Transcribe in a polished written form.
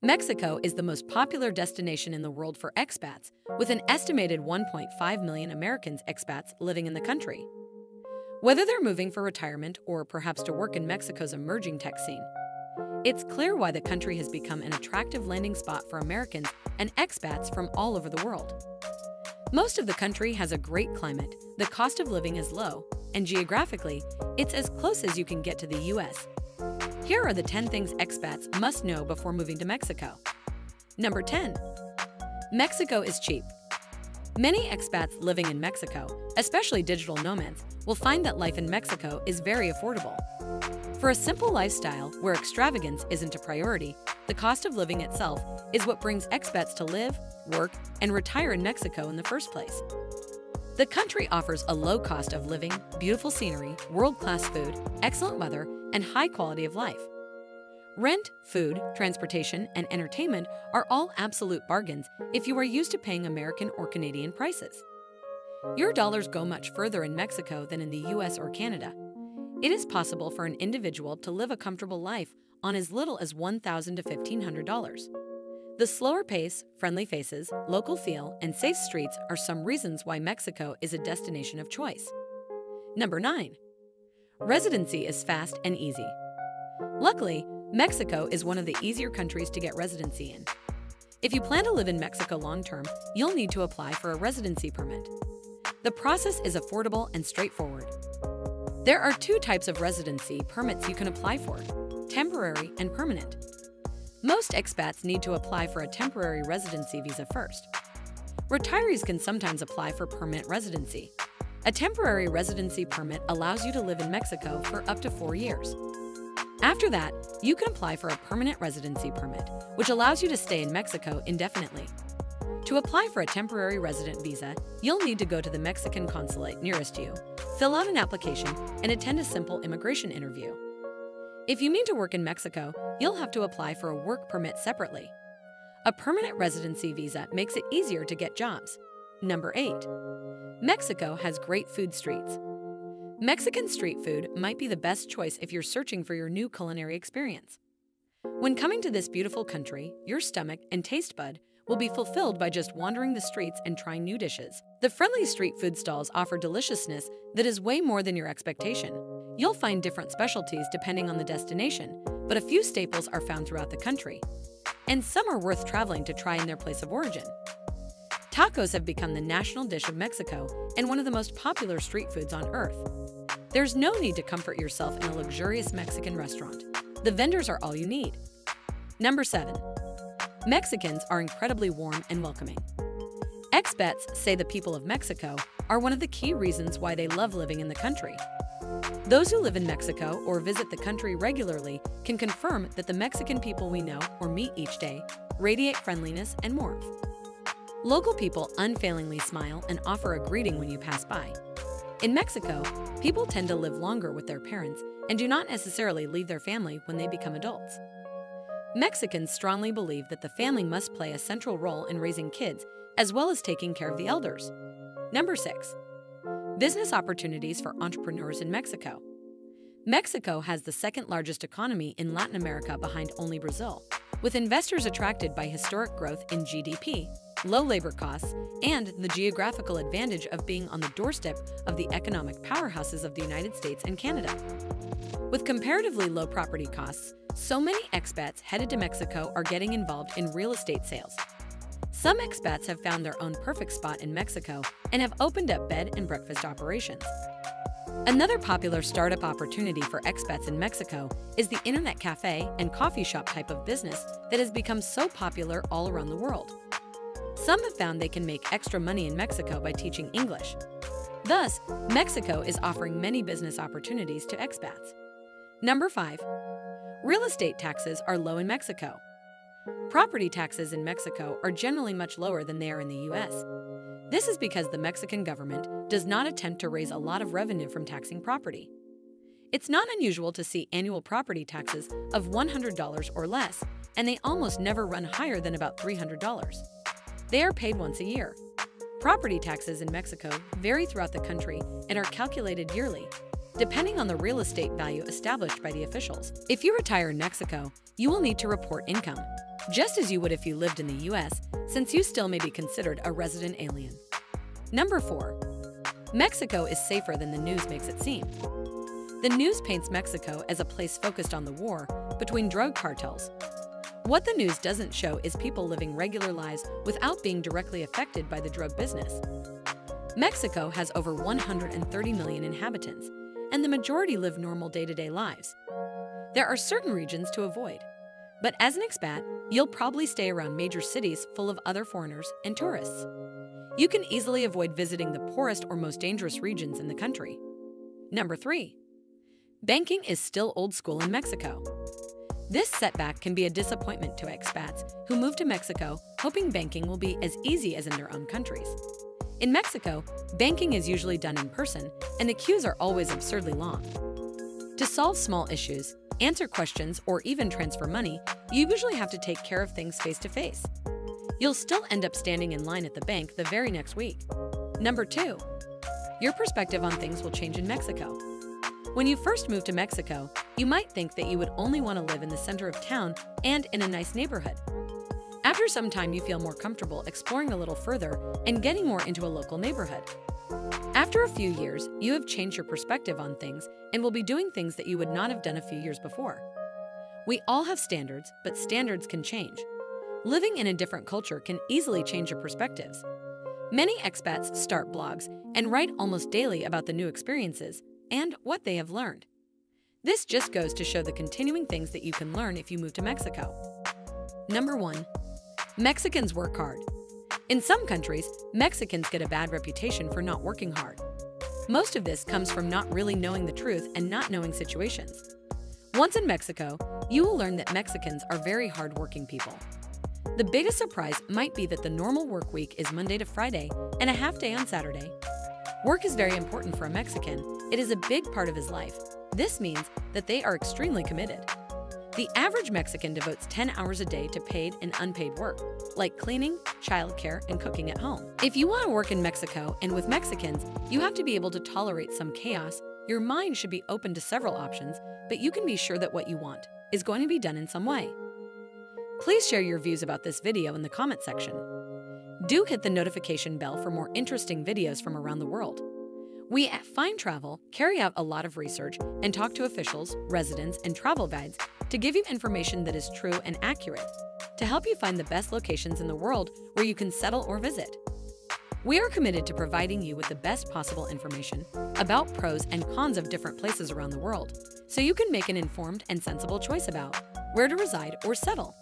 Mexico is the most popular destination in the world for expats, with an estimated 1.5 million Americans expats living in the country. Whether they're moving for retirement or perhaps to work in Mexico's emerging tech scene, it's clear why the country has become an attractive landing spot for Americans and expats from all over the world. Most of the country has a great climate, the cost of living is low, and geographically, it's as close as you can get to the US. Here are the 10 things expats must know before moving to Mexico. Number 10. Mexico is cheap. Many expats living in Mexico, especially digital nomads, will find that life in Mexico is very affordable. For a simple lifestyle where extravagance isn't a priority, the cost of living itself is what brings expats to live, work, and retire in Mexico in the first place. The country offers a low cost of living, beautiful scenery, world-class food, excellent weather, and high quality of life. Rent, food, transportation, and entertainment are all absolute bargains if you are used to paying American or Canadian prices. Your dollars go much further in Mexico than in the US or Canada. It is possible for an individual to live a comfortable life on as little as $1,000 to $1,500. The slower pace, friendly faces, local feel, and safe streets are some reasons why Mexico is a destination of choice. Number 9. Residency is fast and easy. Luckily, Mexico is one of the easier countries to get residency in. If you plan to live in Mexico long-term, you'll need to apply for a residency permit. The process is affordable and straightforward. There are two types of residency permits you can apply for: temporary and permanent. Most expats need to apply for a temporary residency visa first. Retirees can sometimes apply for permanent residency. A temporary residency permit allows you to live in Mexico for up to 4 years. After that, you can apply for a permanent residency permit, which allows you to stay in Mexico indefinitely. To apply for a temporary resident visa, you'll need to go to the Mexican consulate nearest you, fill out an application, and attend a simple immigration interview. If you mean to work in Mexico, you'll have to apply for a work permit separately. A permanent residency visa makes it easier to get jobs. Number 8. Mexico has great food streets. Mexican street food might be the best choice if you're searching for your new culinary experience. When coming to this beautiful country, your stomach and taste bud will be fulfilled by just wandering the streets and trying new dishes. The friendly street food stalls offer deliciousness that is way more than your expectation. You'll find different specialties depending on the destination, but a few staples are found throughout the country, and some are worth traveling to try in their place of origin. Tacos have become the national dish of Mexico and one of the most popular street foods on earth. There's no need to comfort yourself in a luxurious Mexican restaurant. The vendors are all you need. Number 7. Mexicans are incredibly warm and welcoming. Expats say the people of Mexico are one of the key reasons why they love living in the country. Those who live in Mexico or visit the country regularly can confirm that the Mexican people we know or meet each day radiate friendliness and warmth. Local people unfailingly smile and offer a greeting when you pass by. In Mexico, people tend to live longer with their parents and do not necessarily leave their family when they become adults. Mexicans strongly believe that the family must play a central role in raising kids as well as taking care of the elders. Number 6. Business opportunities for entrepreneurs in Mexico. Mexico has the second largest economy in Latin America behind only Brazil, with investors attracted by historic growth in GDP, low labor costs, and the geographical advantage of being on the doorstep of the economic powerhouses of the United States and Canada. With comparatively low property costs, so many expats headed to Mexico are getting involved in real estate sales. Some expats have found their own perfect spot in Mexico and have opened up bed and breakfast operations. Another popular startup opportunity for expats in Mexico is the internet cafe and coffee shop type of business that has become so popular all around the world. Some have found they can make extra money in Mexico by teaching English. Thus, Mexico is offering many business opportunities to expats. Number 5. Real estate taxes are low in Mexico. Property taxes in Mexico are generally much lower than they are in the US. This is because the Mexican government does not attempt to raise a lot of revenue from taxing property. It's not unusual to see annual property taxes of $100 or less, and they almost never run higher than about $300. They are paid once a year. Property taxes in Mexico vary throughout the country and are calculated yearly, depending on the real estate value established by the officials. If you retire in Mexico, you will need to report income. just as you would if you lived in the US, since you still may be considered a resident alien. Number 4. Mexico is safer than the news makes it seem. The news paints Mexico as a place focused on the war between drug cartels. What the news doesn't show is people living regular lives without being directly affected by the drug business. Mexico has over 130 million inhabitants, and the majority live normal day-to-day lives. There are certain regions to avoid, but as an expat, you'll probably stay around major cities full of other foreigners and tourists. You can easily avoid visiting the poorest or most dangerous regions in the country. Number 3. Banking is still old school in Mexico. This setback can be a disappointment to expats who move to Mexico hoping banking will be as easy as in their own countries. In Mexico, banking is usually done in person, and the queues are always absurdly long. To solve small issues, answer questions, or even transfer money, you usually have to take care of things face-to-face. You'll still end up standing in line at the bank the very next week. Number 2. Your perspective on things will change in Mexico. When you first move to Mexico, you might think that you would only want to live in the center of town and in a nice neighborhood. After some time, you feel more comfortable exploring a little further and getting more into a local neighborhood. After a few years, you have changed your perspective on things and will be doing things that you would not have done a few years before. We all have standards, but standards can change. Living in a different culture can easily change your perspectives. Many expats start blogs and write almost daily about the new experiences and what they have learned. This just goes to show the continuing things that you can learn if you move to Mexico. Number 1. Mexicans work hard. In some countries, Mexicans get a bad reputation for not working hard. Most of this comes from not really knowing the truth and not knowing situations. Once in Mexico, you will learn that Mexicans are very hard-working people. The biggest surprise might be that the normal work week is Monday to Friday and a half day on Saturday. Work is very important for a Mexican. It is a big part of his life. This means that they are extremely committed. The average Mexican devotes 10 hours a day to paid and unpaid work, like cleaning, childcare, and cooking at home. If you want to work in Mexico and with Mexicans, you have to be able to tolerate some chaos. Your mind should be open to several options, but you can be sure that what you want is going to be done in some way. Please share your views about this video in the comment section. Do hit the notification bell for more interesting videos from around the world. We at Find Travel carry out a lot of research and talk to officials, residents, and travel guides to give you information that is true and accurate, to help you find the best locations in the world where you can settle or visit. We are committed to providing you with the best possible information about pros and cons of different places around the world, so you can make an informed and sensible choice about where to reside or settle.